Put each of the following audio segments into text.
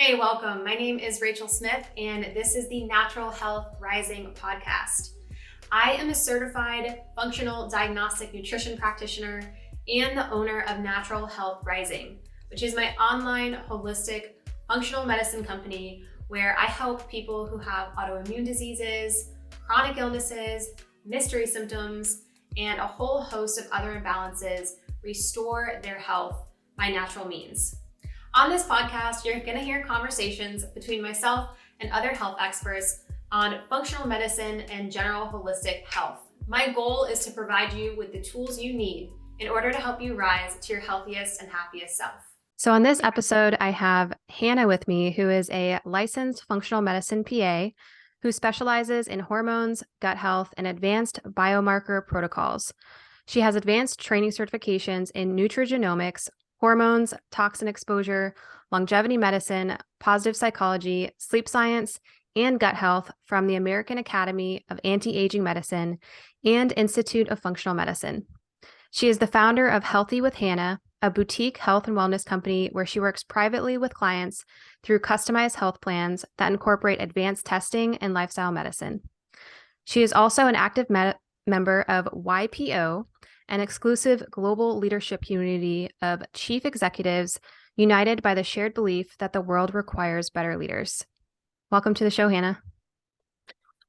Hey, welcome. My name is Rachel Smith, and this is the Natural Health Rising podcast. I am a certified functional diagnostic nutrition practitioner and the owner of Natural Health Rising, which is my online holistic functional medicine company where I help people who have autoimmune diseases, chronic illnesses, mystery symptoms, and a whole host of other imbalances restore their health by natural means. On this podcast, you're going to hear conversations between myself and other health experts on functional medicine and general holistic health. My goal is to provide you with the tools you need in order to help you rise to your healthiest and happiest self. So on this episode, I have Hannah with me, who is a licensed functional medicine PA who specializes in hormones, gut health, and advanced biomarker protocols. She has advanced training certifications in nutrigenomics, hormones, toxin exposure, longevity medicine, positive psychology, sleep science, and gut health from the American Academy of Anti-Aging Medicine and Institute of Functional Medicine. She is the founder of Healthy with Hannah, a boutique health and wellness company where she works privately with clients through customized health plans that incorporate advanced testing and lifestyle medicine. She is also an active member of YPO, an exclusive global leadership community of chief executives united by the shared belief that the world requires better leaders. Welcome to the show, Hannah.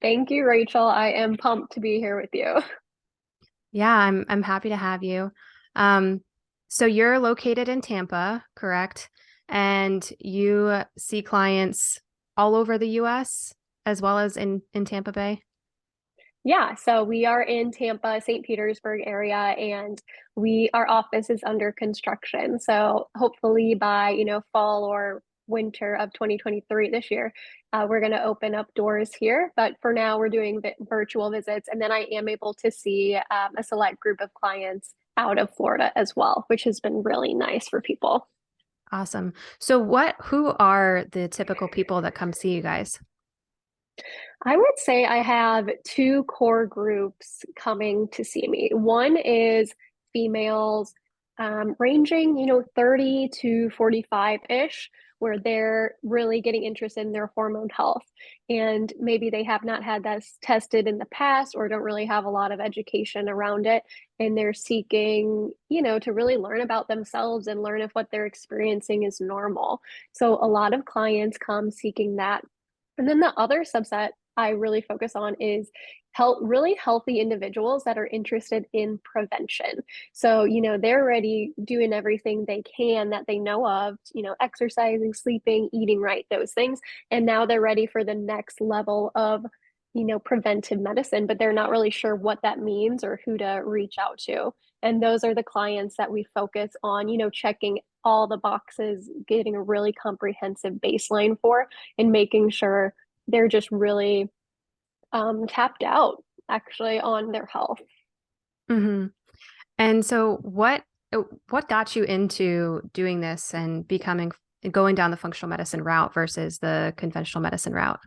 Thank you, Rachel. I am pumped to be here with you. Yeah, I'm happy to have you. So you're located in Tampa, correct? And you see clients all over the US as well as in Tampa Bay? Yeah, so we are in Tampa, St. Petersburg area, and our office is under construction. So hopefully by, fall or winter of 2023 this year, we're going to open up doors here. But for now, we're doing virtual visits, and then I am able to see a select group of clients out of Florida as well, which has been really nice for people. Awesome. So who are the typical people that come see you guys? I would say I have two core groups coming to see me. One is females, ranging, 30 to 45-ish, where they're really getting interested in their hormone health. And maybe they have not had that tested in the past or don't really have a lot of education around it. And they're seeking, to really learn about themselves and learn if what they're experiencing is normal. So a lot of clients come seeking that. And then the other subset I really focus on is really healthy individuals that are interested in prevention. So, they're already doing everything they can that they know of, exercising, sleeping, eating right, those things. And now they're ready for the next level of, preventive medicine, but they're not really sure what that means or who to reach out to. And those are the clients that we focus on, checking all the boxes, getting a really comprehensive baseline for, and making sure they're just really tapped out actually on their health. Mm-hmm. And so what got you into doing this and going down the functional medicine route versus the conventional medicine route?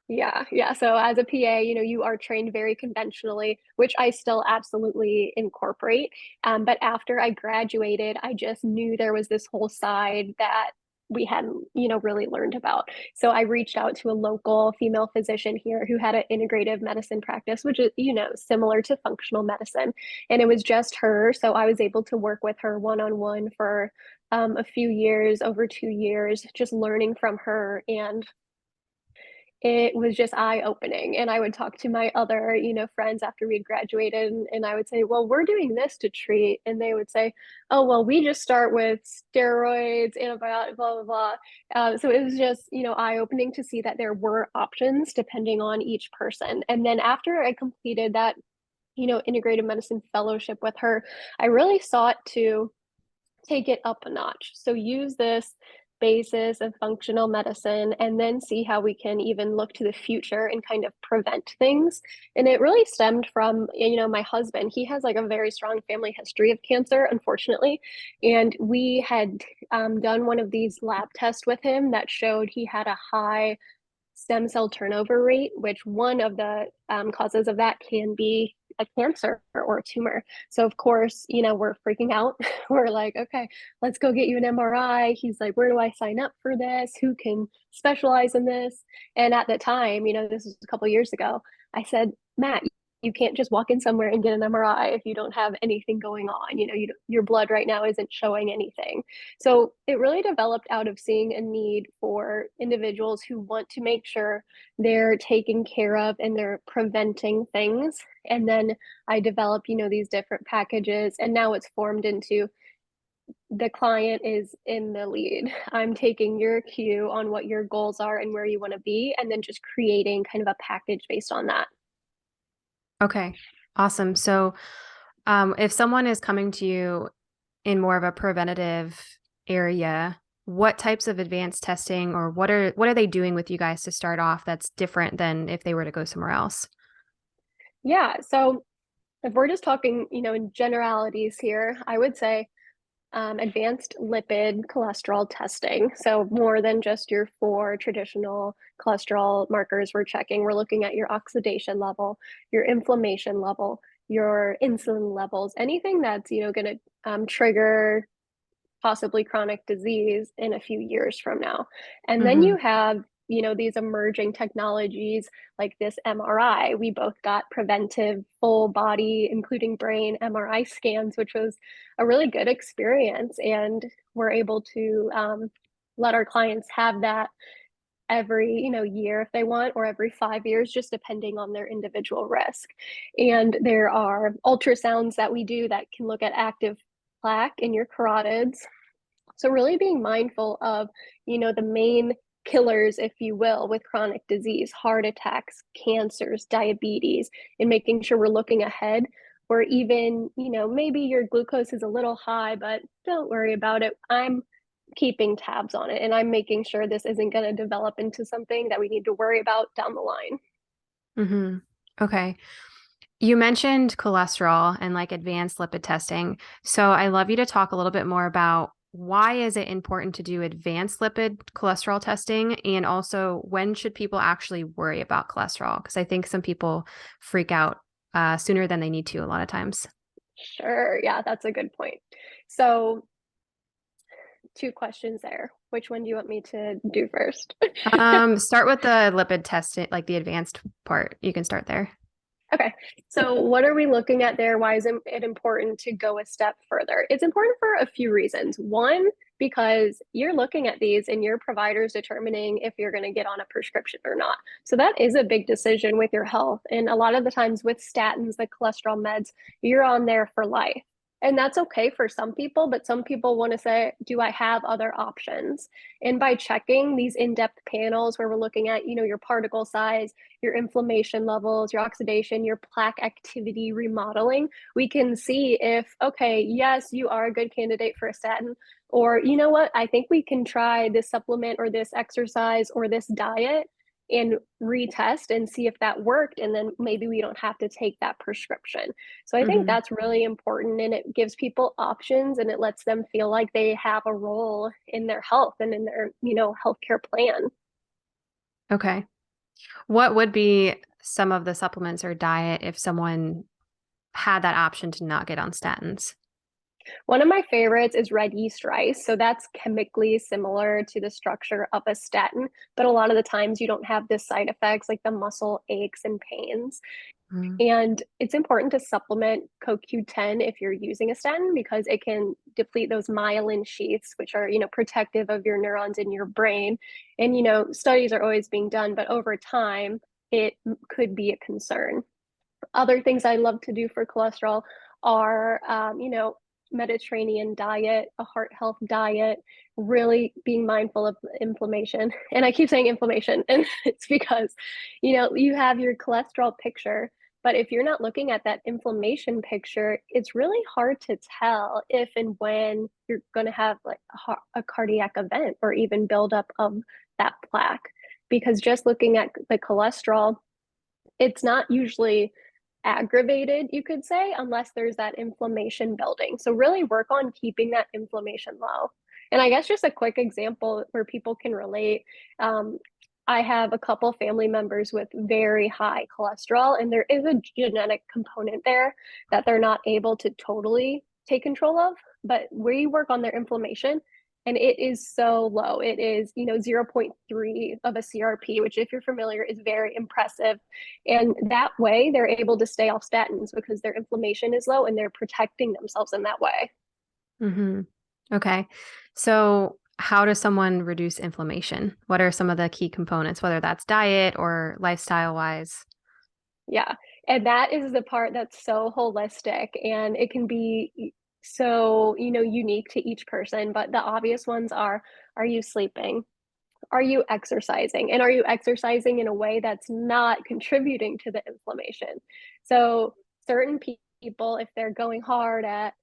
Yeah. So as a PA, you are trained very conventionally, which I still absolutely incorporate. But after I graduated, I just knew there was this whole side that we hadn't, really learned about. So I reached out to a local female physician here who had an integrative medicine practice, which is, similar to functional medicine. And it was just her. So I was able to work with her one-on-one for a few years, over 2 years, just learning from her. And it was just eye-opening. And I would talk to my other, friends after we had graduated, and I would say, well, we're doing this to treat. And they would say, oh, well, we just start with steroids, antibiotics, blah, blah, blah. So it was just, eye-opening to see that there were options depending on each person. And then after I completed that, integrative medicine fellowship with her, I really sought to take it up a notch. So use this basis of functional medicine and then see how we can even look to the future and kind of prevent things. And it really stemmed from, my husband. He has like a very strong family history of cancer, unfortunately. And we had done one of these lab tests with him that showed he had a high stem cell turnover rate, which one of the causes of that can be a cancer or a tumor. So of course, we're freaking out. We're like, okay, let's go get you an MRI. He's like, where do I sign up for this? Who can specialize in this? And at the time, this was a couple years ago, I said, Matt, you can't just walk in somewhere and get an MRI if you don't have anything going on. Your blood right now isn't showing anything. So it really developed out of seeing a need for individuals who want to make sure they're taken care of and they're preventing things. And then I developed, these different packages, and now it's formed into the client is in the lead. I'm taking your cue on what your goals are and where you want to be, and then just creating kind of a package based on that. Okay, awesome. So if someone is coming to you in more of a preventative area, what types of advanced testing or what are they doing with you guys to start off that's different than if they were to go somewhere else? Yeah. So if we're just talking, in generalities here, I would say advanced lipid cholesterol testing. So more than just your 4 traditional cholesterol markers we're checking. We're looking at your oxidation level, your inflammation level, your insulin levels, anything that's, going to trigger possibly chronic disease in a few years from now. And then you have, these emerging technologies like this MRI. We both got preventive full body, including brain MRI scans, which was a really good experience. And we're able to let our clients have that every year if they want, or every 5 years, just depending on their individual risk. And there are ultrasounds that we do that can look at active plaque in your carotids. So really being mindful of, the main killers, if you will, with chronic disease, heart attacks, cancers, diabetes, and making sure we're looking ahead. Or even, maybe your glucose is a little high, but don't worry about it. I'm keeping tabs on it, and I'm making sure this isn't going to develop into something that we need to worry about down the line. Okay. You mentioned cholesterol and like advanced lipid testing. So I love you to talk a little bit more about why is it important to do advanced lipid cholesterol testing, and also when should people actually worry about cholesterol? Because I think some people freak out sooner than they need to a lot of times. Sure. Yeah, that's a good point. So 2 questions there. Which one do you want me to do first? Start with the lipid testing, like the advanced part. You can start there. Okay, so what are we looking at there? Why is it important to go a step further? It's important for a few reasons. One, because you're looking at these and your provider's determining if you're going to get on a prescription or not. So that is a big decision with your health. And a lot of the times with statins, the cholesterol meds, you're on there for life. And that's okay for some people, but some people want to say, do I have other options? And by checking these in-depth panels where we're looking at, your particle size, your inflammation levels, your oxidation, your plaque activity remodeling, we can see if, okay, yes, you are a good candidate for a statin, or you know what, I think we can try this supplement or this exercise or this diet and retest and see if that worked. And then maybe we don't have to take that prescription. So I think that's really important, and it gives people options, and it lets them feel like they have a role in their health and in their, healthcare plan. Okay. What would be some of the supplements or diet if someone had that option to not get on statins? One of my favorites is red yeast rice. So that's chemically similar to the structure of a statin, but a lot of the times you don't have the side effects like the muscle aches and pains. And it's important to supplement CoQ10 if you're using a statin, because it can deplete those myelin sheaths, which are, protective of your neurons in your brain. And, studies are always being done, but over time, it could be a concern. Other things I love to do for cholesterol are, Mediterranean diet, a heart health diet, really being mindful of inflammation. And I keep saying inflammation, and it's because, you have your cholesterol picture, but if you're not looking at that inflammation picture, it's really hard to tell if and when you're going to have like a cardiac event or even buildup of that plaque. Because just looking at the cholesterol, it's not usually aggravated, you could say, unless there's that inflammation building. So really work on keeping that inflammation low. And I guess just a quick example where people can relate. I have a couple family members with very high cholesterol, and there is a genetic component there that they're not able to totally take control of. But we work on their inflammation, and it is so low. It is, 0.3 of a CRP, which, if you're familiar, is very impressive. And that way, they're able to stay off statins because their inflammation is low and they're protecting themselves in that way. Mm-hmm. Okay. So how does someone reduce inflammation? What are some of the key components, whether that's diet or lifestyle wise? Yeah. And that is the part that's so holistic, and it can be so, unique to each person. But the obvious ones are you sleeping? Are you exercising? And are you exercising in a way that's not contributing to the inflammation? So, certain people, if they're going hard at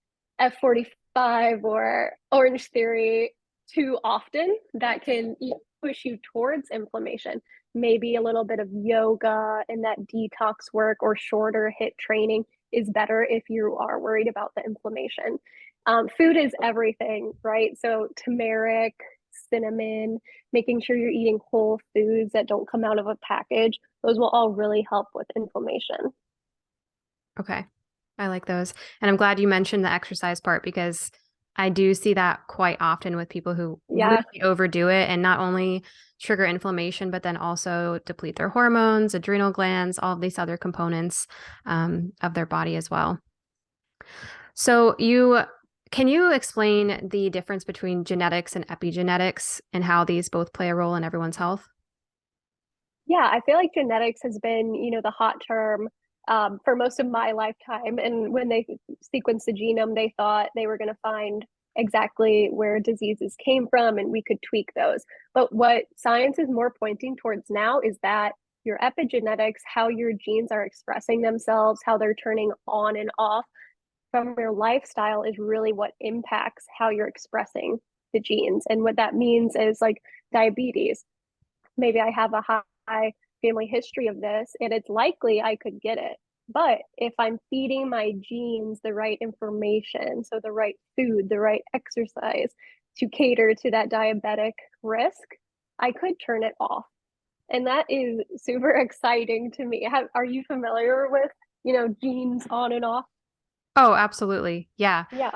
F45 or Orange Theory too often, that can push you towards inflammation. Maybe a little bit of yoga and that detox work or shorter hit training is better if you are worried about the inflammation. Food is everything, right? So, turmeric, cinnamon, making sure you're eating whole foods that don't come out of a package, those will all really help with inflammation. Okay. I like those. And I'm glad you mentioned the exercise part because I do see that quite often with people who Yeah. really overdo it and not only trigger inflammation, but then also deplete their hormones, adrenal glands, all of these other components of their body as well. So can you explain the difference between genetics and epigenetics and how these both play a role in everyone's health? Yeah, I feel like genetics has been, the hot term for most of my lifetime. And when they sequenced the genome, they thought they were going to find exactly where diseases came from and we could tweak those. But what science is more pointing towards now is that your epigenetics, how your genes are expressing themselves, how they're turning on and off from your lifestyle, is really what impacts how you're expressing the genes. And what that means is like diabetes. Maybe I have a high family history of this, and it's likely I could get it. But if I'm feeding my genes the right information, so the right food, the right exercise to cater to that diabetic risk, I could turn it off. And that is super exciting to me. Are you familiar with, genes on and off? Oh, absolutely. Yeah. Yeah.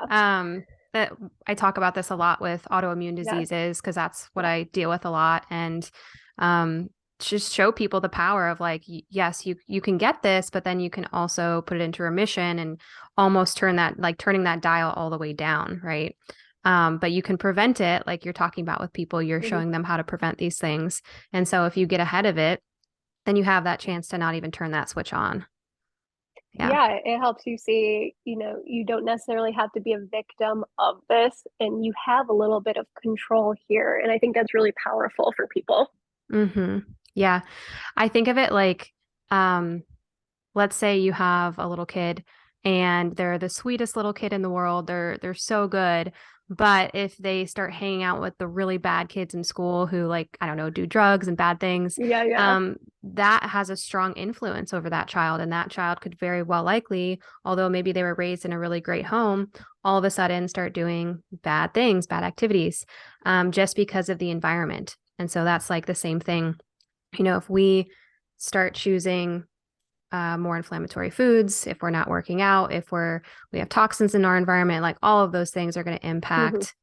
That I talk about this a lot with autoimmune Yes. diseases because that's what Yeah. I deal with a lot. And um, just show people the power of like, yes, you can get this, but then you can also put it into remission and almost turning that dial all the way down, right? But you can prevent it, like you're talking about with people, you're Mhm. showing them how to prevent these things. And so if you get ahead of it, then you have that chance to not even turn that switch on. Yeah. Yeah, it helps you see, you don't necessarily have to be a victim of this, and you have a little bit of control here. And I think that's really powerful for people. Mm-hmm. Yeah. I think of it like, um, let's say you have a little kid and they're the sweetest little kid in the world. They're so good. But if they start hanging out with the really bad kids in school who like, I don't know, do drugs and bad things, Yeah, yeah. that has a strong influence over that child. And that child could very well likely, although maybe they were raised in a really great home, all of a sudden start doing bad things, bad activities, just because of the environment. And so that's like the same thing. If we start choosing more inflammatory foods, if we're not working out, if we have toxins in our environment, like all of those things are going to Hmm. impact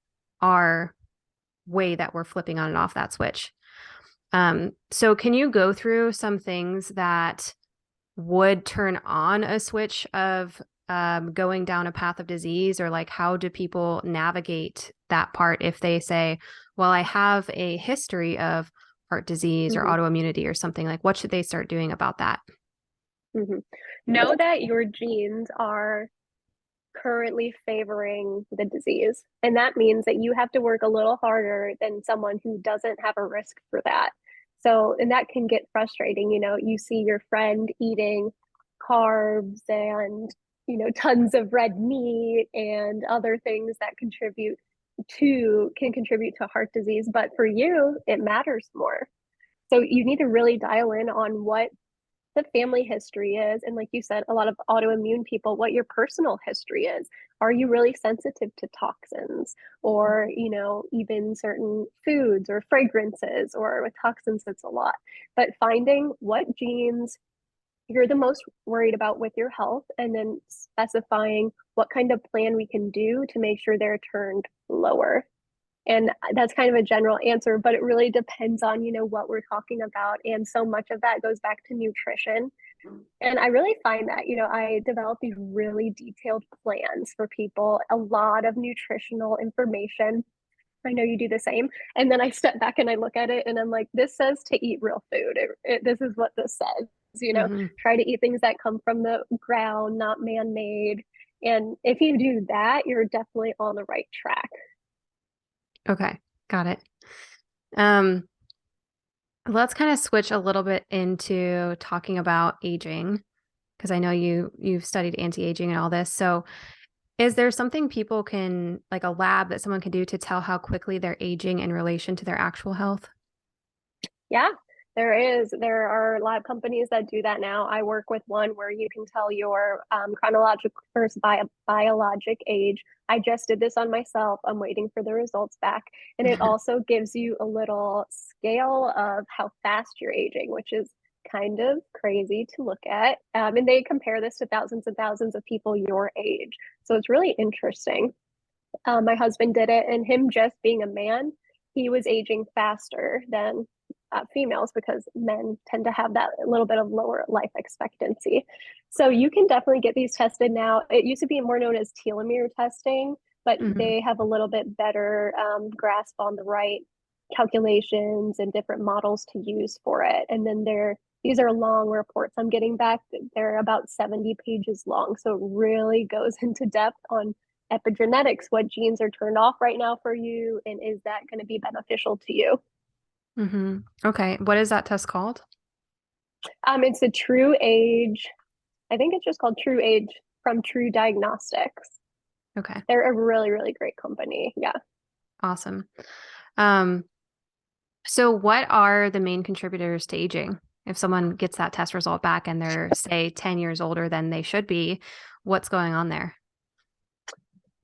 our way that we're flipping on and off that switch. So can you go through some things that would turn on a switch of going down a path of disease, or like how do people navigate that part if they say, well, I have a history of heart disease or Hmm. autoimmunity or something, like what should they start doing about that? Hmm. Know that your genes are currently favoring the disease. And that means that you have to work a little harder than someone who doesn't have a risk for that. So, and that can get frustrating. You see your friend eating carbs and, tons of red meat and other things that can contribute to heart disease. But for you, it matters more. So you need to really dial in on what the family history is, and like you said, a lot of autoimmune people, what your personal history is. Are you really sensitive to toxins, or even certain foods or fragrances? Or with toxins it's a lot, but finding what genes you're the most worried about with your health, and then specifying what kind of plan we can do to make sure they're turned lower. And that's kind of a general answer, but it really depends on, what we're talking about. And so much of that goes back to nutrition. And I really find that, I develop these really detailed plans for people, a lot of nutritional information. I know you do the same. And then I step back and I look at it and I'm like, this says to eat real food. This is what this says, Hmm. try to eat things that come from the ground, not man made. And if you do that, you're definitely on the right track. Okay, got it. Um, let's kind of switch a little bit into talking about aging, because I know you've studied anti-aging and all this. So is there something people can, like a lab that someone can do to tell how quickly they're aging in relation to their actual health? Yeah, there is. There are lab companies that do that now. I work with one where you can tell your chronological first biologic age. I just did this on myself. I'm waiting for the results back. And it also gives you a little scale of how fast you're aging, which is kind of crazy to look at. And they compare this to thousands and thousands of people your age. So it's really interesting. My husband did it, and him just being a man, he was aging faster than females, because men tend to have that little bit of lower life expectancy. So you can definitely get these tested now. It used to be more known as telomere testing, but Hmm. they have a little bit better grasp on the right calculations and different models to use for it. And then these are long reports I'm getting back. They're about 70 pages long. So it really goes into depth on epigenetics, what genes are turned off right now for you, and is that going to be beneficial to you? Hmm. Okay, what is that test called? It's a True Age. I think it's just called True Age from True Diagnostics. Okay, They're a really, really great company. Yeah. awesome. Um, so what are the main contributors to aging? If someone gets that test result back and they're, say, 10 years older than they should be, what's going on there?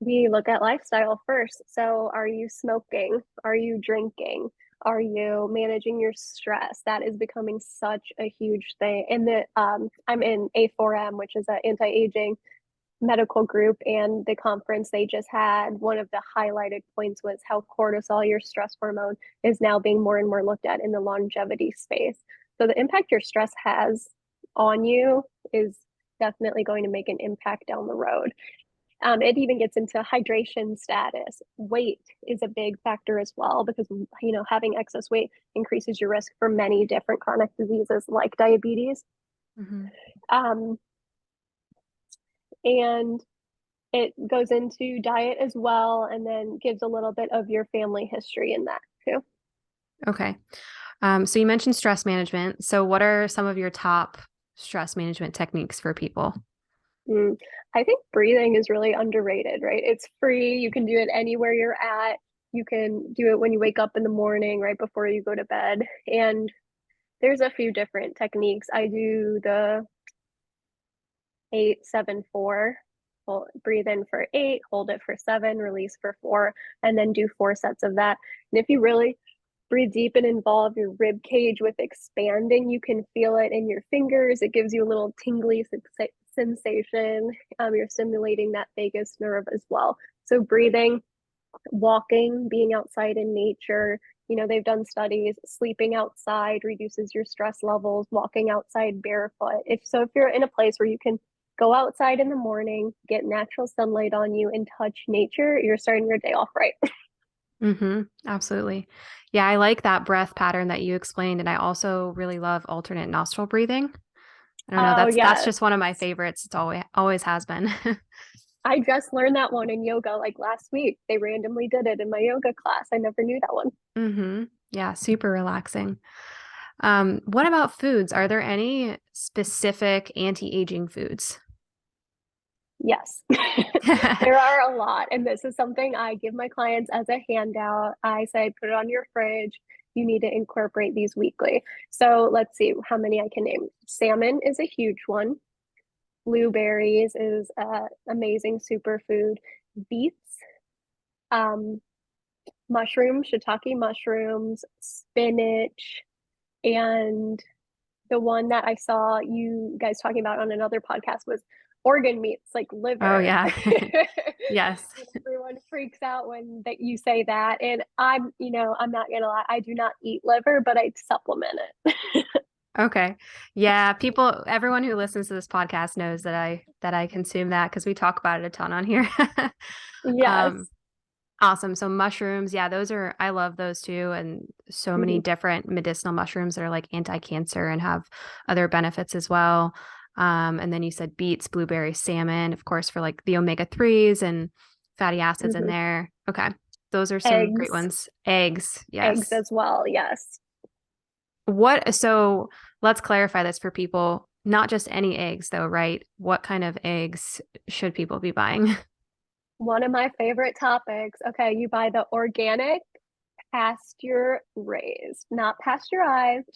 We look at lifestyle first. So, are you smoking? Are you drinking? Are you managing your stress? That is becoming such a huge thing. And I'm in A4M, which is an anti-aging medical group, and the conference they just had, one of the highlighted points was how cortisol, your stress hormone, is now being more and more looked at in the longevity space. So the impact your stress has on you is definitely going to make an impact down the road. It even gets into hydration status. Weight is a big factor as well, because having excess weight increases your risk for many different chronic diseases like diabetes. Hmm. Um, and it goes into diet as well, and then gives a little bit of your family history in that too. Okay. So you mentioned stress management. So what are some of your top stress management techniques for people? Mm. I think breathing is really underrated, right? It's free. You can do it anywhere you're at. You can do it when you wake up in the morning, right before you go to bed. And there's a few different techniques. I do the 8-7-4. Breathe in for 8, hold it for 7, release for 4, and then do 4 sets of that. And if you really breathe deep and involve your rib cage with expanding, you can feel it in your fingers. It gives you a little tingly sensation. You're stimulating that vagus nerve as well. So breathing, walking, being outside in nature. They've done studies, sleeping outside reduces your stress levels, walking outside barefoot. If you're in a place where you can go outside in the morning, get natural sunlight on you, and touch nature, you're starting your day off right. Hmm. Absolutely. Yeah, I like that breath pattern that you explained, and I also really love alternate nostril breathing. I don't know, Oh, that's yes. just one of my favorites. It's always has been. I just learned that one in yoga like last week. They randomly did it in my yoga class. I never knew that one. Hmm. Yeah, super relaxing. What about foods? Are there any specific anti-aging foods? Yes, there are a lot. And this is something I give my clients as a handout. I say, put it on your fridge. you need to incorporate these weekly. So let's see how many I can name. Salmon is a huge one. Blueberries is an amazing superfood. Beets, um, mushrooms, shiitake mushrooms, spinach, and the one that I saw you guys talking about on another podcast was organ meats, like Oh liver. yeah. Yes. And everyone freaks out when that you say that. And I'm not gonna lie, I do not eat liver, but I supplement it. Okay. Yeah, everyone who listens to this podcast knows that I consume that because we talk about it a ton on here. Um, Yes. awesome. So mushrooms, yeah, I love those too. And so many Mhm. different medicinal mushrooms that are like anti-cancer and have other benefits as well. And then you said beets, blueberry, salmon, of course, for like the omega-3s and fatty acids in Mhm. there. Okay. Those are some great Eggs, ones. Eggs, eggs yes. as well. Yes. So let's clarify this for people, not just any eggs though, right? What kind of eggs should people be buying? One of my favorite topics. Okay, you buy the organic pasture raised, not pasteurized,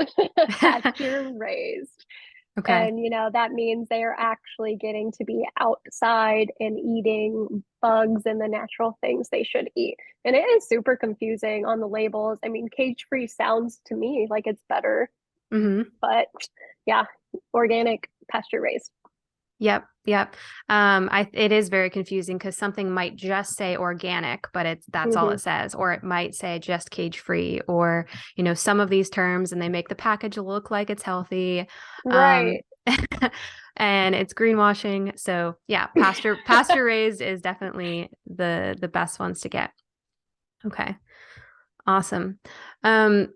pasture raised. Okay. And, that means they are actually getting to be outside and eating bugs and the natural things they should eat. And it is super confusing on the labels. I mean, cage free sounds to me like it's better, Hmm. but yeah, organic pasture raised. Yep. Yep. It is very confusing because something might just say organic, but that's all Hmm. it says, or it might say just cage free, or, some of these terms and they make the package look like it's healthy. Um, Right. and it's greenwashing. So yeah, pasture raised is definitely the best ones to get. Okay. Awesome. Um,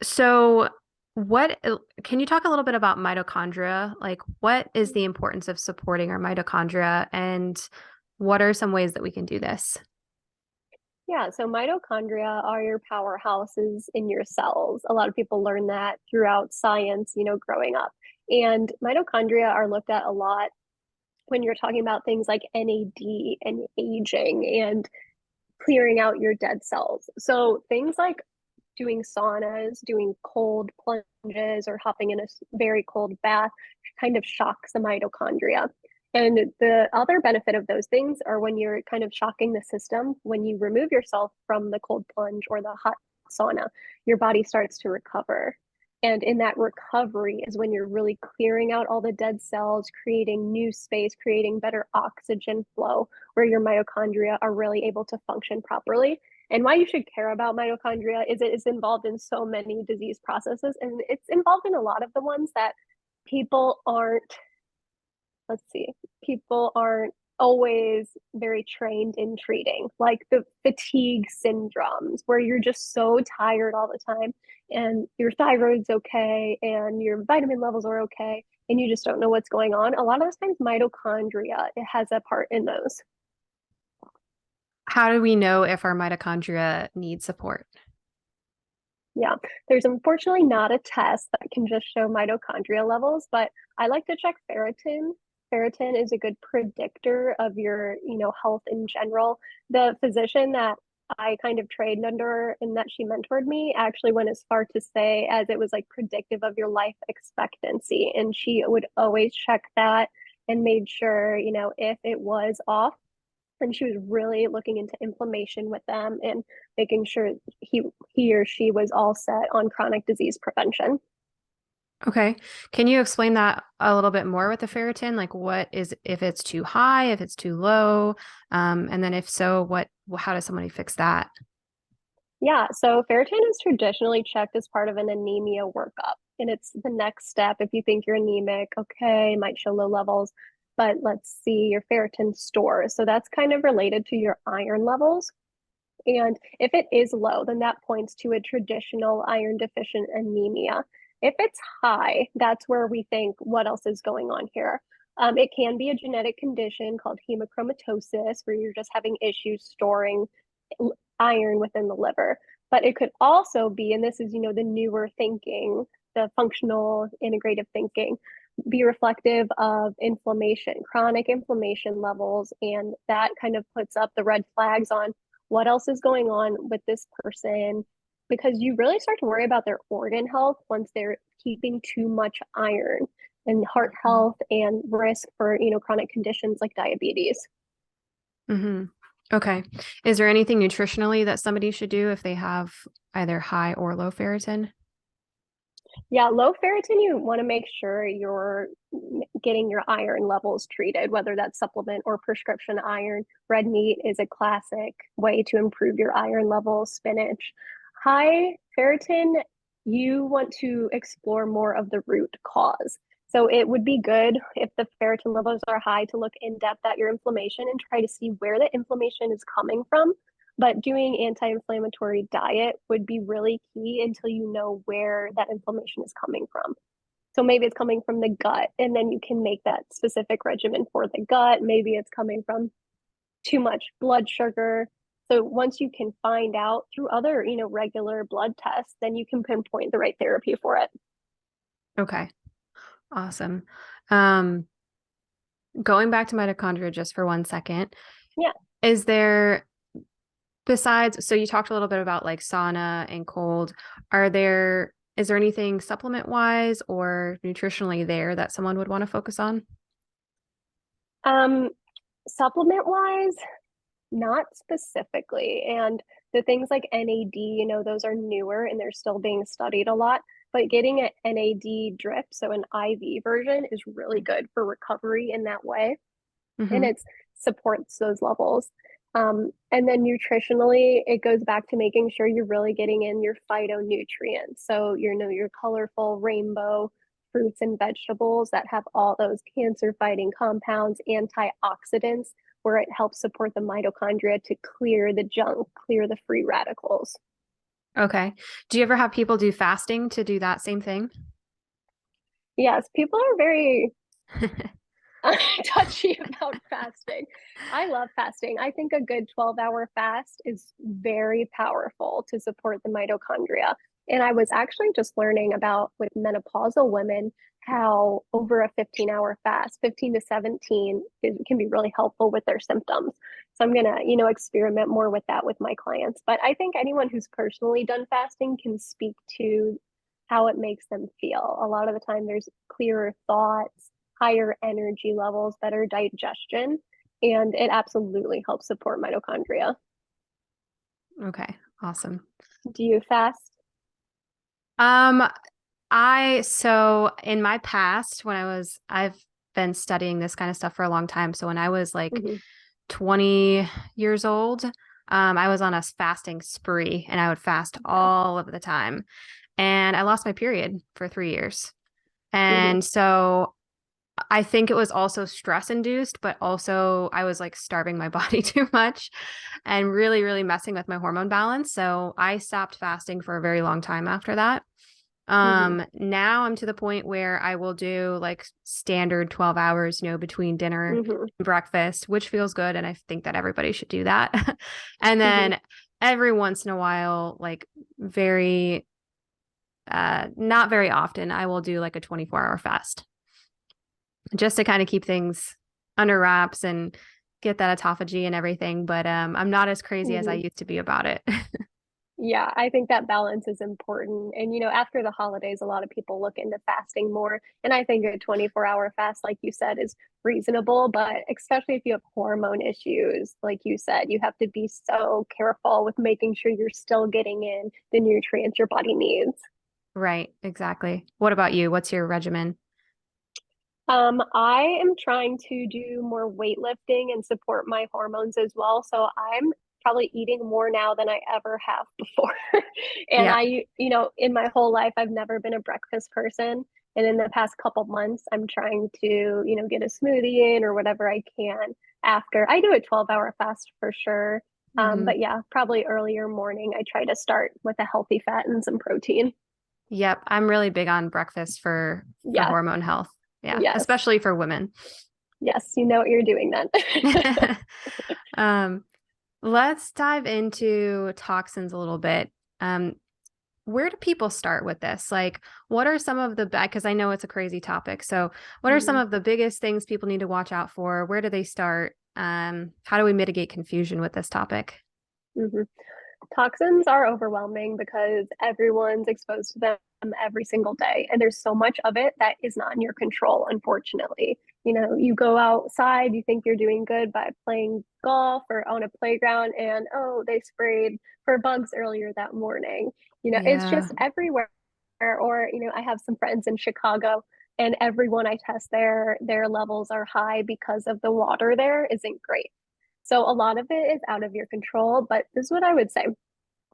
so what can you talk a little bit about mitochondria? Like what is the importance of supporting our mitochondria and what are some ways that we can do this? Yeah, so mitochondria are your powerhouses in your cells. A lot of people learn that throughout science, growing up. And mitochondria are looked at a lot when you're talking about things like NAD and aging and clearing out your dead cells. So things like doing saunas, doing cold plunges, or hopping in a very cold bath kind of shocks the mitochondria. And the other benefit of those things are when you're kind of shocking the system, when you remove yourself from the cold plunge or the hot sauna, your body starts to recover. And in that recovery is when you're really clearing out all the dead cells, creating new space, creating better oxygen flow, where your mitochondria are really able to function properly. And why you should care about mitochondria is it is involved in so many disease processes, and it's involved in a lot of the ones that people aren't, let's see, people aren't always very trained in treating, like the fatigue syndromes, where you're just so tired all the time and your thyroid's okay and your vitamin levels are okay and you just don't know what's going on. A lot of those times, mitochondria, it has a part in those. How do we know if our mitochondria need support? Yeah, there's unfortunately not a test that can just show mitochondria levels, but I like to check ferritin. Ferritin is a good predictor of your, health in general. The physician that I kind of trained under and that she mentored me actually went as far to say as it was like predictive of your life expectancy. And she would always check that and made sure, if it was off, and she was really looking into inflammation with them and making sure he or she was all set on chronic disease prevention. Okay. Can you explain that a little bit more with the ferritin? Like what is if it's too high, if it's too low? And then if so, how does somebody fix that? Yeah, so ferritin is traditionally checked as part of an anemia workup. And it's the next step if you think you're anemic, okay, might show low levels, but let's see your ferritin stores. So that's kind of related to your iron levels. And if it is low, then that points to a traditional iron deficient anemia. If it's high, that's where we think, what else is going on here? It can be a genetic condition called hemochromatosis, where you're just having issues storing iron within the liver. But it could also be, and this is, the newer thinking, the functional integrative thinking, be reflective of inflammation, chronic inflammation levels. And that kind of puts up the red flags on what else is going on with this person. because you really start to worry about their organ health once they're keeping too much iron and heart health and risk for, chronic conditions like diabetes. Mm-hmm. Okay. Is there anything nutritionally that somebody should do if they have either high or low ferritin? Yeah, low ferritin, you want to make sure you're getting your iron levels treated, whether that's supplement or prescription iron. Red meat is a classic way to improve your iron levels, spinach. High ferritin, you want to explore more of the root cause. So it would be good if the ferritin levels are high to look in depth at your inflammation and try to see where the inflammation is coming from. But doing anti-inflammatory diet would be really key until you know where that inflammation is coming from. So maybe it's coming from the gut, and then you can make that specific regimen for the gut. Maybe it's coming from too much blood sugar. So once you can find out through other, regular blood tests, then you can pinpoint the right therapy for it. Okay. Awesome. Um, Going back to mitochondria just for 1 second. Yeah. Is there, besides, so you talked a little bit about like sauna and cold, is there anything supplement wise or nutritionally there that someone would want to focus on? Supplement wise, not specifically. And the things like NAD, those are newer and they're still being studied a lot. But getting an NAD drip, so an IV version, is really good for recovery in that way. And Mm-hmm. it supports those levels. And then nutritionally, it goes back to making sure you're really getting in your phytonutrients. So, your colorful rainbow fruits and vegetables that have all those cancer fighting compounds, antioxidants, where it helps support the mitochondria to clear the junk, clear the free radicals. Okay. Do you ever have people do fasting to do that same thing? Yes, people are very touchy about fasting. I love fasting. I think a good 12-hour fast is very powerful to support the mitochondria. And I was actually just learning about with menopausal women how over a 15-hour fast, 15 to 17, can be really helpful with their symptoms. So I'm going to, experiment more with that with my clients. But I think anyone who's personally done fasting can speak to how it makes them feel. A lot of the time there's clearer thoughts, higher energy levels, better digestion, and it absolutely helps support mitochondria. Okay. Awesome. Do you fast? Um, so in my past, I've been studying this kind of stuff for a long time. So when I was like Mm-hmm. 20 years old, I was on a fasting spree and I would fast Yeah. all of the time. And I lost my period for 3 years. Mm-hmm. And so I think it was also stress induced, but also I was like starving my body too much and really, really messing with my hormone balance. So I stopped fasting for a very long time after that. Mm-hmm. Now I'm to the point where I will do like standard 12 hours, between dinner Mm-hmm. and breakfast, which feels good. And I think that everybody should do that. And Mm-hmm. then every once in a while, like very, not very often, I will do like a 24-hour fast just to kind of keep things under wraps and get that autophagy and everything. But I'm not as crazy as I Mm-hmm. used to be about it. Yeah, I think that balance is important. And, after the holidays, a lot of people look into fasting more. And I think a 24-hour fast, like you said, is reasonable. But especially if you have hormone issues, like you said, you have to be so careful with making sure you're still getting in the nutrients your body needs. Right, exactly. What about you? What's your regimen? I am trying to do more weightlifting and support my hormones as well. So I'm probably eating more now than I ever have before. And Yeah. in my whole life, I've never been a breakfast person. And in the past couple months, I'm trying to, get a smoothie in or whatever I can after. I do a 12-hour fast for sure. Hmm. But yeah, probably earlier morning, I try to start with a healthy fat and some protein. Yep. I'm really big on breakfast for Yeah. hormone health. Yeah, Yes. especially for women. Yes. You know what you're doing then. Um, let's dive into toxins a little bit. Um, where do people start with this? Like, what are some of the, because I know it's a crazy topic. So, what are some Mhm. of the biggest things people need to watch out for? Where do they start? How do we mitigate confusion with this topic? Mhm. Toxins are overwhelming because everyone's exposed to them every single day. And there's so much of it that is not in your control, unfortunately. You know, you go outside, you think you're doing good by playing golf or on a playground, and oh, they sprayed for bugs earlier that morning. You know, it's Yeah. just everywhere. Or, you know, I have some friends in Chicago, and everyone I test there, their levels are high because of the water there isn't great. So a lot of it is out of your control, but this is what I would say.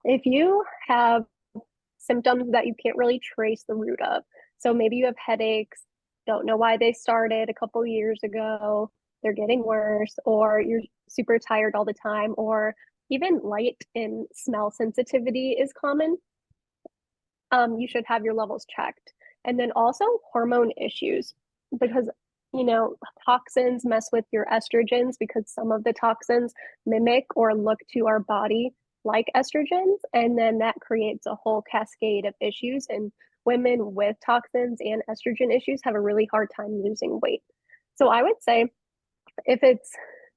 If you have symptoms that you can't really trace the root of, so maybe you have headaches, don't know why they started a couple years ago, they're getting worse, or you're super tired all the time, or even light and smell sensitivity is common, you should have your levels checked. And then also hormone issues, because you know toxins mess with your estrogens because some of the toxins mimic or look to our body like estrogens, and then that creates a whole cascade of issues. And women with toxins and estrogen issues have a really hard time losing weight. So I would say if it's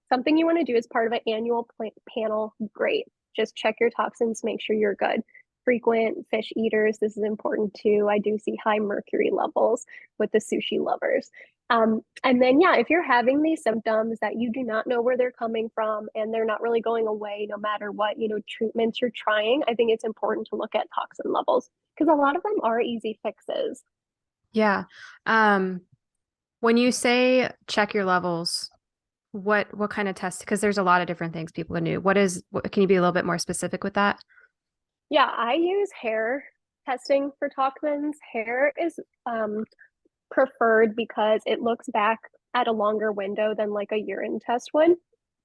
something you want to do as part of an annual panel, great. Just check your toxins, make sure you're good. Frequent fish eaters, this is important too. I do see high mercury levels with the sushi lovers. And then, yeah, if you're having these symptoms that you do not know where they're coming from and they're not really going away, no matter what, you know, treatments you're trying, I think it's important to look at toxin levels because a lot of them are easy fixes. Yeah. When you say check your levels, what kind of test? Because there's a lot of different things people can do. Can you be a little bit more specific with that? Yeah, I use hair testing for toxins. Hair is preferred because it looks back at a longer window than like a urine test would.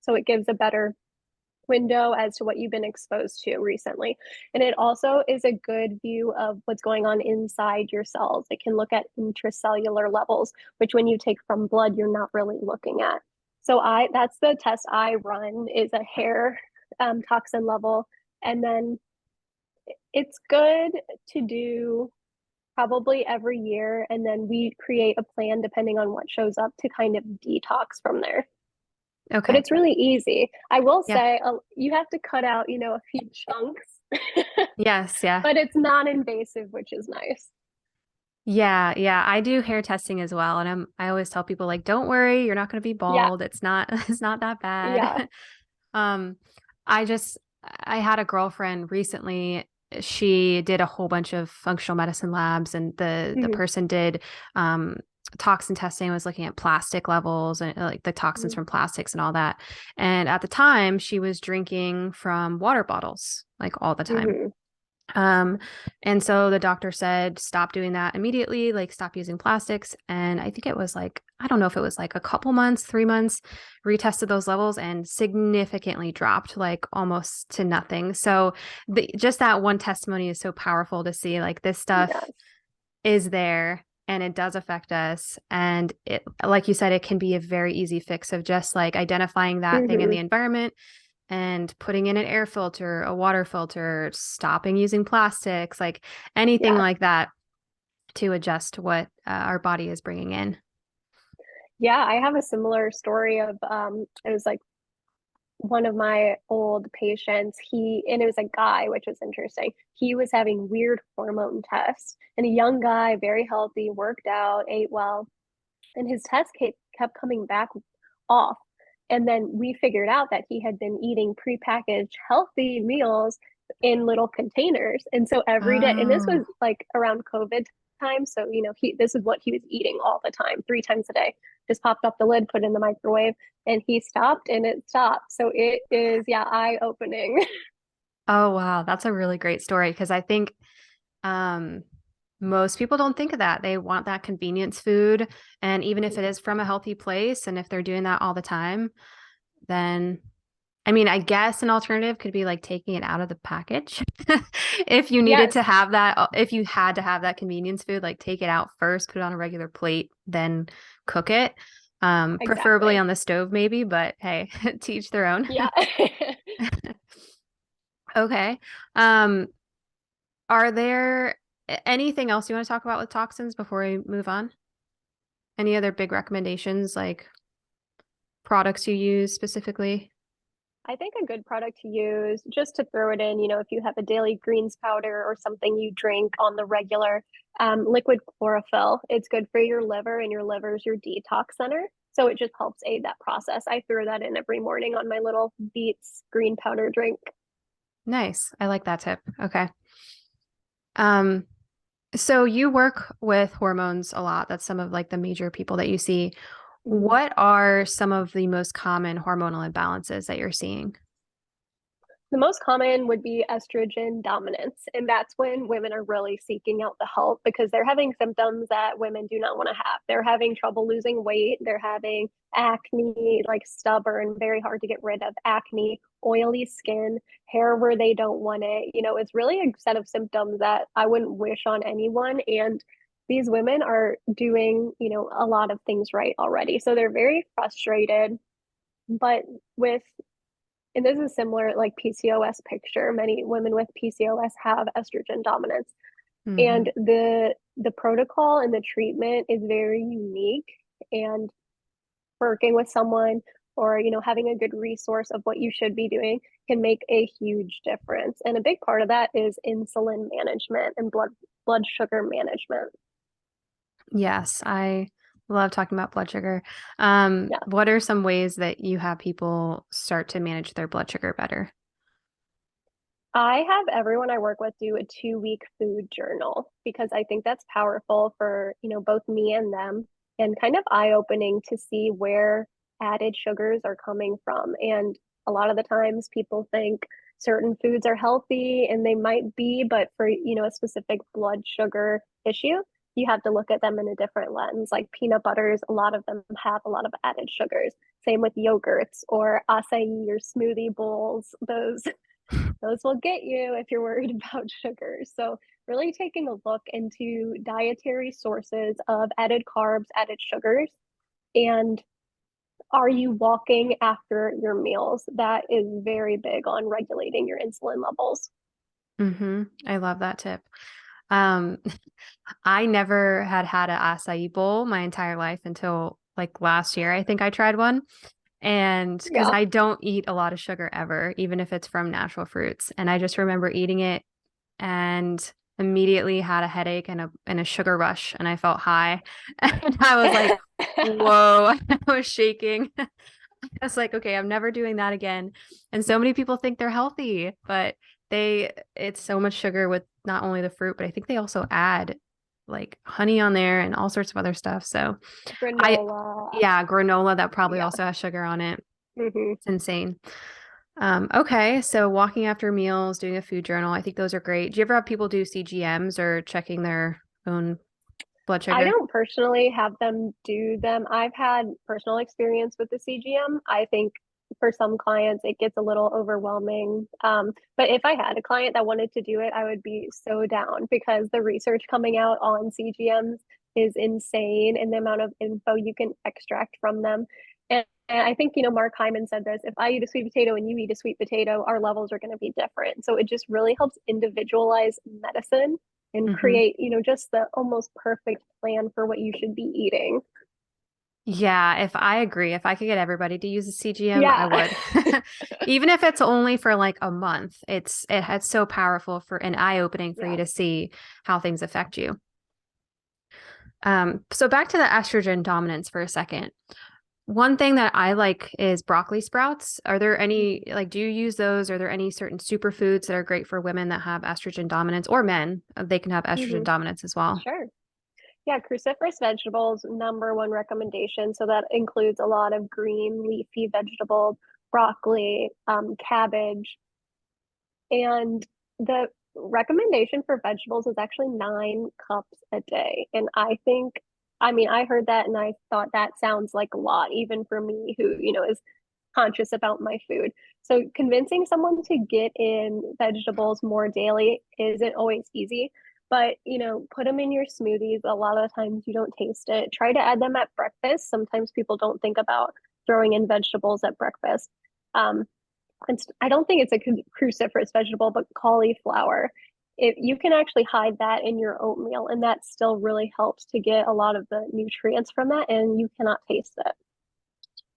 So it gives a better window as to what you've been exposed to recently. And it also is a good view of what's going on inside your cells. It can look at intracellular levels, which when you take from blood, you're not really looking at. So that's the test I run is a hair toxin level. And then it's good to do probably every year. And then we create a plan depending on what shows up to kind of detox from there. But Okay. it's really easy. I will Yeah. say you have to cut out, you know, a few chunks, Yes. Yeah. but it's non invasive, which is nice. Yeah. Yeah. I do hair testing as well. And I always tell people like, don't worry, you're not going to be Yeah. bald. It's not, it's not that Yeah. bad. Um, I just, I had a girlfriend recently. She did a whole bunch of functional medicine labs, and the Mhm. person did toxin testing, was looking at plastic levels and like the toxins Mhm. from plastics and all that. And at the time, she was drinking from water bottles like all the time. Mhm. Um, and so the doctor said, stop doing that immediately, like stop using plastics. And I think it was like, I don't know if it was like a couple months, 3 months, retested those levels and significantly dropped like almost to nothing. So just that one testimony is so powerful to see like this stuff Yes. is there and it does affect us. And it, like you said, it can be a very easy fix of just like identifying that thing in Mhm. the environment and putting in an air filter, a water filter, stopping using plastics, like anything Yes. like that to adjust to what our body is bringing in. Yeah, I have a similar story of it was like one of my old patients, and it was a guy, which was interesting. He was having weird hormone tests, and a young guy, very healthy, worked out, ate well, and his test kept coming back off. And then we figured out that he had been eating prepackaged healthy meals in little containers. And so every day, and this Oh, was like around COVID time. So, you know, this is what he was eating all the time, 3 times a day. Just popped up the lid, put it in the microwave, and he stopped and it stopped. So it is, yeah, eye opening. oh wow, that's a really great story because I think um, most people don't think of that. They want that convenience food, and even if it is from a healthy place, and if they're doing that all the time, then I mean, I guess an alternative could be like taking it out of the package. If you needed Yes, to have that, if you had to have that convenience food, like take it out first, put it on a regular plate, then cook it. Preferably exactly. on the stove, maybe, but hey, to each their own. Yeah. Okay. Um, are there anything else you want to talk about with toxins before we move on? Any other big recommendations, like products you use specifically? I think a good product to use just to throw it in, if you have a daily greens powder or something you drink on the regular, liquid chlorophyll. It's good for your liver, and your liver is your detox center. So it just helps aid that process. I throw that in every morning on my little Beets green powder drink. Nice. I like that tip. Okay. Um, so you work with hormones a lot. That's some of like the major people that you see. Mhm. What are some of the most common hormonal imbalances that you're seeing? The most common would be estrogen dominance. And that's when women are really seeking out the help because they're having symptoms that women do not want to have. They're having trouble losing weight. They're having acne, like stubborn, very hard to get rid of acne, oily skin, hair where they don't want it. It's really a set of symptoms that I wouldn't wish on anyone. And these women are doing, a lot of things right already. So they're very frustrated. But with and this is similar like PCOS picture. Many women with PCOS have estrogen dominance. Hmm. And the protocol and the treatment is very unique. And working with someone or having a good resource of what you should be doing can make a huge difference. And a big part of that is insulin management and blood sugar management. Yes, I love talking about blood sugar. Yeah. What are some ways that you have people start to manage their blood sugar better? I have everyone I work with do a 2-week food journal because I think that's powerful for, both me and them, and kind of eye-opening to see where added sugars are coming from. And a lot of the times people think certain foods are healthy and they might be, but for, a specific blood sugar issue, you have to look at them in a different lens. Like peanut butters, a lot of them have a lot of added sugars. Same with yogurts or acai or smoothie bowls. Those will get you if you're worried about sugar. So, really taking a look into dietary sources of added carbs, added sugars, and are you walking after your meals? That is very big on regulating your insulin levels. I love that tip. Um, I never had an acai bowl my entire life until like last year. I think I tried one. And because Yeah. I don't eat a lot of sugar ever, even if it's from natural fruits. And I just remember eating it and immediately had a headache and a sugar rush, and I felt high. And I was like, whoa, I was shaking. I was like, okay, I'm never doing that again. And so many people think they're healthy, but it's so much sugar with not only the fruit, but I think they also add like honey on there and all sorts of other stuff. So I, Granola. yeah, granola that probably Yeah. also has sugar on it. Hmm. It's insane. Okay, so walking after meals, doing a food journal, I think those are great. Do you ever have people do CGMs or checking their own blood I sugar? don't personally have them do them. I've had personal experience with the CGM. I think for some clients it gets a little overwhelming. But if I had a client that wanted to do it, I would be so down because the research coming out on CGMs is insane and the amount of info you can extract from them. And I think, Mark Hyman said this, if I eat a sweet potato and you eat a sweet potato, our levels are going to be different. So it just really helps individualize medicine and Hmm. create, just the almost perfect plan for what you should be eting. Yeah, if I agree, if I could get everybody to use a CGM, I Yeah. would. Even if it's only for like a month, it's so powerful for an eye-opening for you Yeah. to see how things affect you. So back to the estrogen dominance for a second. One thing that I like is broccoli sprouts. Are there any, Mhm. like, do you use those? Are there any certain superfoods that are great for women that have estrogen dominance or men? They can have estrogen Mhm. dominance as well. Sure. Yeah, cruciferous vegetables, number one recommendation. So that includes a lot of green leafy vegetables, broccoli, cabbage, and the recommendation for vegetables is actually 9 cups a day. And I heard that and I thought that sounds like a lot, even for me who, is conscious about my food. So convincing someone to get in vegetables more daily isn't always easy, but put them in your smoothies. A lot of the times you don't taste it. Try to add them at breakfast. Sometimes people don't think about throwing in vegetables at breakfast. Um, I don't think it's a cruciferous vegetable, but cauliflower. You can actually hide that in your oatmeal, and that still really helps to get a lot of the nutrients from that, and you cannot taste it.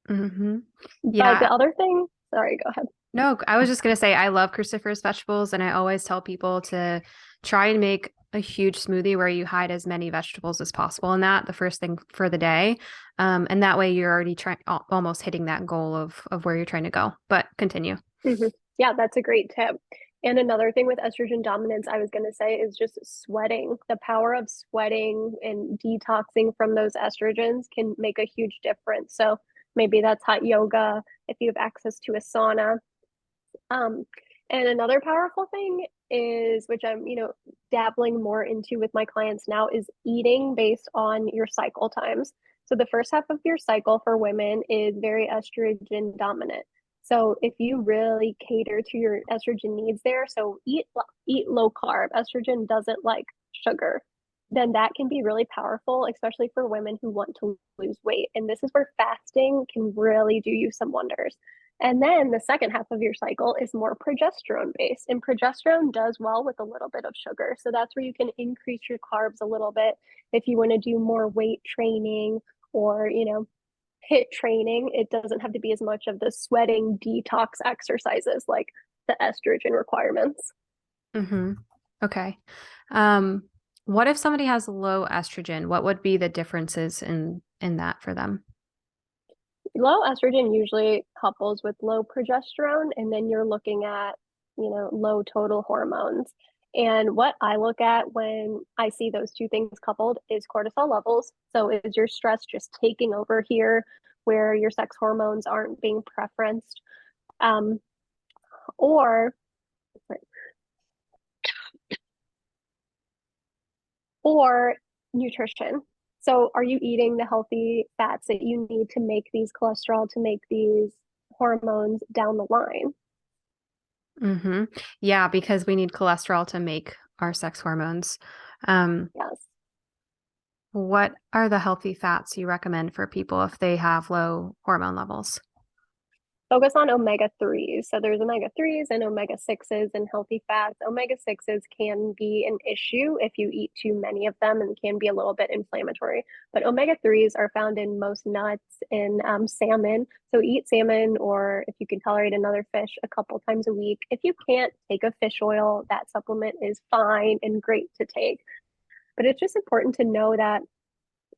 Hmm. But Yeah. the other thing, sorry, go ahead. No, I was just going to say, I love cruciferous vegetables, and I always tell people to try and make a huge smoothie where you hide as many vegetables as possible in that the first thing for the day. And that way you're already trying almost hitting that goal of where you're trying to go. But continue. Mhm. Yeah, that's a great tip. And another thing with estrogen dominance, I was going to say, is just sweating. The power of sweating and detoxing from those estrogens can make a huge difference. So maybe that's hot yoga if you have access to a sauna. Um, and another powerful thing is, which I'm, dabbling more into with my clients now, is eating based on your cycle times. So the first half of your cycle for women is very estrogen dominant. So if you really cater to your estrogen needs there, so eat low carb. Estrogen doesn't like sugar. Then that can be really powerful, especially for women who want to lose weight. And this is where fasting can really do you some wonders. And then the second half of your cycle is more progesterone based. And progesterone does well with a little bit of sugar. So that's where you can increase your carbs a little bit if you want to do more weight training or, hit training. It doesn't have to be as much of the sweating detox exercises like the estrogen requirements. Mm-hmm. Okay. Um, what if somebody has low estrogen? What would be the differences in that for them? Low estrogen usually couples with low progesterone, and then you're looking at, low total hormones. And what I look at when I see those two things coupled is cortisol levels. So is your stress just taking over here where your sex hormones aren't being preferenced? Um, or or nutrition. So are you eating the healthy fats that you need to make these cholesterol, to make these hormones down the line? Mm-hmm. Yeah, because we need cholesterol to make our sex hormones. Um, Yes. what are the healthy fats you recommend for people if they have low hormone levels? Focus on omega 3s. So there's omega 3s and omega 6s in healthy fats. Omega 6s can be an issue if you eat too many of them and can be a little bit inflammatory. But omega 3s are found in most nuts and salmon. So eat salmon, or if you can tolerate another fish, a couple times a week. If you can't take a fish oil, that supplement is fine and great to take. But it's just important to know that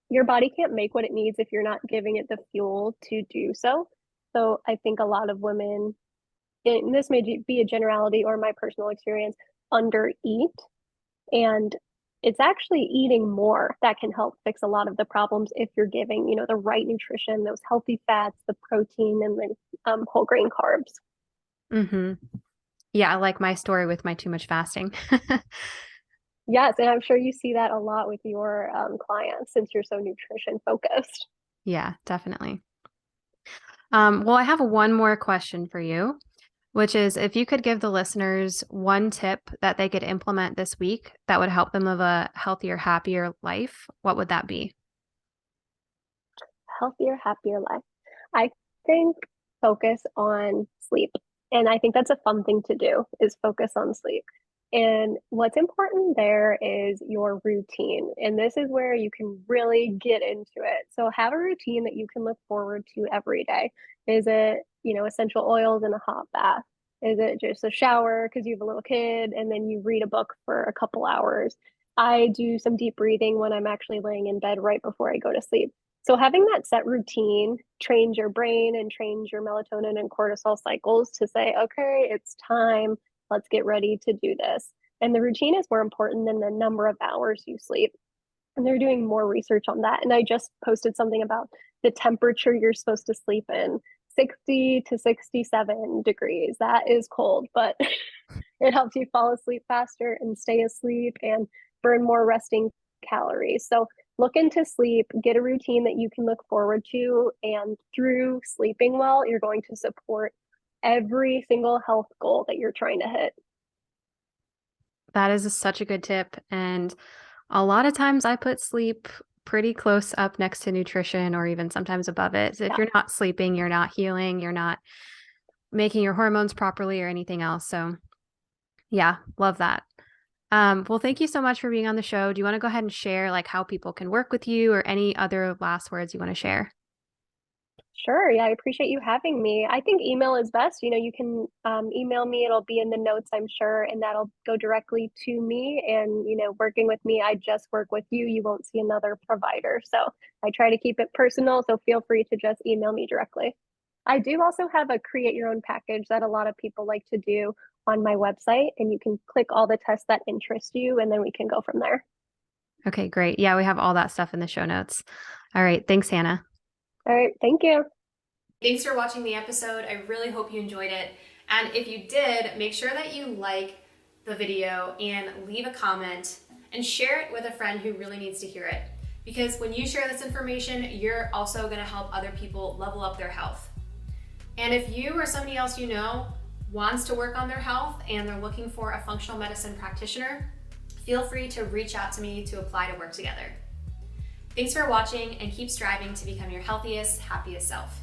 your body can't make what it needs if you're not giving it the fuel to do so. So I think a lot of women, and this may be a generality or my personal experience, undereat. And it's actually eating more that can help fix a lot of the problems if you're giving, the right nutrition, those healthy fats, the protein, and the whole grain carbs. Mm-hmm. Yeah, I like my story with my too much fasting. Yes, and I'm sure you see that a lot with your clients since you're so nutrition focused. Yeah, definitely. Well, I have one more question for you, which is if you could give the listeners one tip that they could implement this week that would help them live a healthier, happier life, what would that be? Healthier, happier life. I think focus on sleep. And I think that's a fun thing to do is focus on sleep. And what's important there is your routine. And this is where you can really get into it. So have a routine that you can look forward to every day. Is it, essential oils in a hot bath? Is it just a shower because you have a little kid and then you read a book for a couple hours? I do some deep breathing when I'm actually laying in bed right before I go to sleep. So having that set routine trains your brain and trains your melatonin and cortisol cycles to say, okay, it's time. Let's get ready to do this. And the routine is more important than the number of hours you sleep. And they're doing more research on that. And I just posted something about the temperature you're supposed to sleep in, 60 to 67 degrees. That is cold, but it helps you fall asleep faster and stay asleep and burn more resting calories. So look into sleep, get a routine that you can look forward to. And through sleeping well, you're going to support every single health goal that you're trying to hit. That is such a good tip. And a lot of times I put sleep pretty close up next to nutrition or even sometimes above it. So if Yeah. you're not sleeping, you're not healing, you're not making your hormones properly or anything else. So yeah, love that. Well, thank you so much for being on the show. Do you want to go ahead and share like how people can work with you or any other last words you want to share? Sure. Yeah, I appreciate you having me. I think email is best. You can email me. It'll be in the notes, I'm sure, and that'll go directly to me. And, working with me, I just work with you. You won't see another provider. So I try to keep it personal. So feel free to just email me directly. I do also have a create your own package that a lot of people like to do on my website, and you can click all the tests that interest you, and then we can go from there. Okay, great. Yeah, we have all that stuff in the show notes. All right. Thanks, Hannah. All right. Thank you. Thanks for watching the episode. I really hope you enjoyed it. And if you did, make sure that you like the video and leave a comment and share it with a friend who really needs to hear it. Because when you share this information, you're also going to help other people level up their health. And if you or somebody else you know wants to work on their health and they're looking for a functional medicine practitioner, feel free to reach out to me to apply to work together. Thanks for watching, and keep striving to become your healthiest, happiest self.